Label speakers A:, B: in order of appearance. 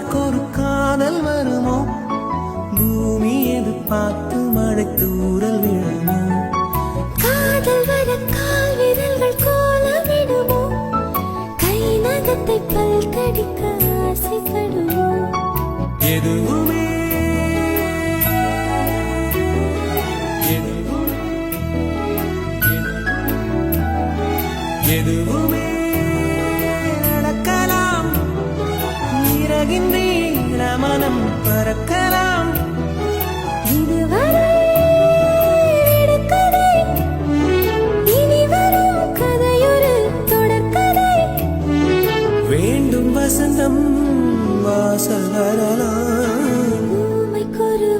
A: யாருக்கு ஒரு காதல் வருமோ பூமி எதிர்பார்த்து மழை தூறல் விழுமோ
B: காதல் வர கால் விரல்கள் கோலமிடுமோ கை நகத்தை பல் கடிக்க ஆசைப்படுமோ
A: எதுவுமே எதுவுமே நடக்கலாம் இறகின்ற மனம் பறக்கலாம்
B: இதுவரை விடுகதை, இனி வரும் கதையொரு தொடர்கதை.
A: வேண்டும் வசந்தம் வாசல் வரலாம்
B: ஊமைக்கொரு